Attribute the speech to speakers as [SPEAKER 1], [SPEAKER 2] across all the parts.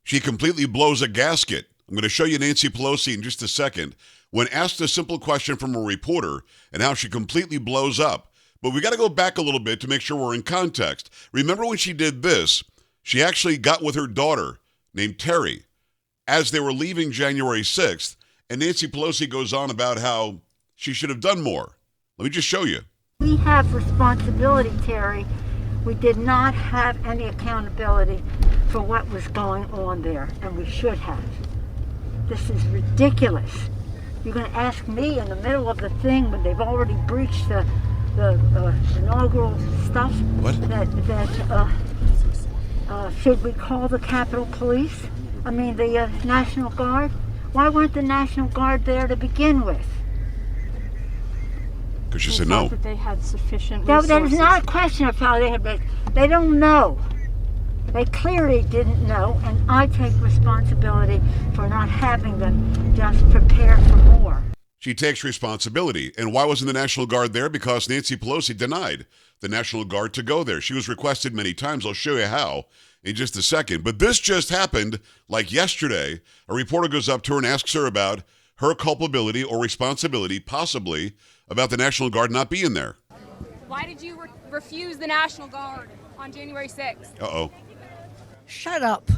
[SPEAKER 1] She completely blows a gasket. I'm going to show you Nancy Pelosi in just a second when asked a simple question from a reporter and how she completely blows up. But we got to go back a little bit to make sure we're in context. Remember when she did this, she actually got with her daughter named Terry as they were leaving January 6th, and Nancy Pelosi goes on about how she should have done more. Let me just show you.
[SPEAKER 2] We have responsibility, Terry. We did not have any accountability for what was going on there, and we should have. This is ridiculous. You're going to ask me in the middle of the thing when they've already breached the inaugural stuff?
[SPEAKER 1] What?
[SPEAKER 2] Should we call the Capitol Police? I mean, the National Guard? Why weren't the National Guard there to begin with?
[SPEAKER 1] Because she said no.
[SPEAKER 3] That they had sufficient resources.
[SPEAKER 2] That is not a question of how they had. They don't know. They clearly didn't know, and I take responsibility for not having them just prepare for more.
[SPEAKER 1] She takes responsibility. And why wasn't the National Guard there? Because Nancy Pelosi denied the National Guard to go there. She was requested many times. I'll show you how in just a second. But this just happened like yesterday. A reporter goes up to her and asks her about her culpability or responsibility, possibly, about the National Guard not being there.
[SPEAKER 4] Why did you refuse the National Guard on January 6th?
[SPEAKER 1] Uh-oh.
[SPEAKER 5] Shut up.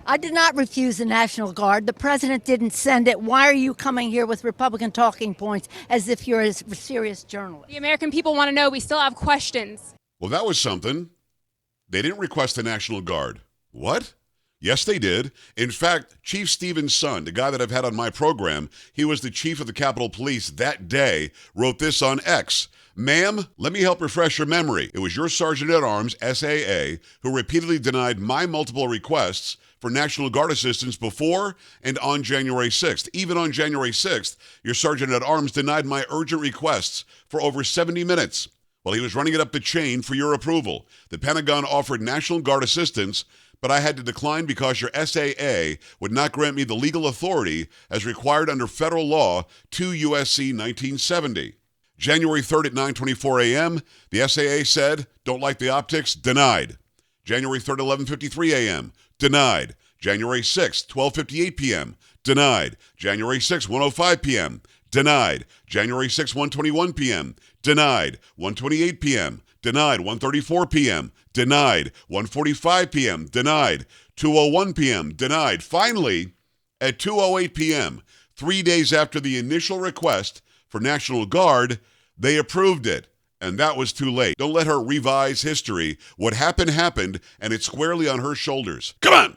[SPEAKER 5] I did not refuse the National Guard. The president didn't send it. Why are you coming here with Republican talking points as if you're a serious journalist?
[SPEAKER 4] The American people want to know. We still have questions.
[SPEAKER 1] Well, that was something. They didn't request the National Guard. What? Yes, they did. In fact, Chief Stephen's son, the guy that I've had on my program, he was the chief of the Capitol Police that day, wrote this on X. Ma'am, let me help refresh your memory. It was your Sergeant at Arms, SAA, who repeatedly denied my multiple requests for National Guard assistance before and on January 6th. Even on January 6th, your Sergeant at Arms denied my urgent requests for over 70 minutes while he was running it up the chain for your approval. The Pentagon offered National Guard assistance, but I had to decline because your SAA would not grant me the legal authority as required under federal law 2 U.S.C. 1970. January 3rd at 9:24 a.m., the SAA said, don't like the optics, denied. January 3rd, 11:53 a.m., denied. January 6th, 12:58 p.m., denied. January 6th, 1:05 p.m., denied. January 6th, 1:21 p.m., denied. 1:28 p.m., denied. 1:34 p.m., denied. 1:45 p.m., denied. 2:01 p.m., denied. Finally, at 2:08 p.m., 3 days after the initial request for National Guard, they approved it. And that was too late. Don't let her revise history. What happened, happened, and it's squarely on her shoulders. Come on!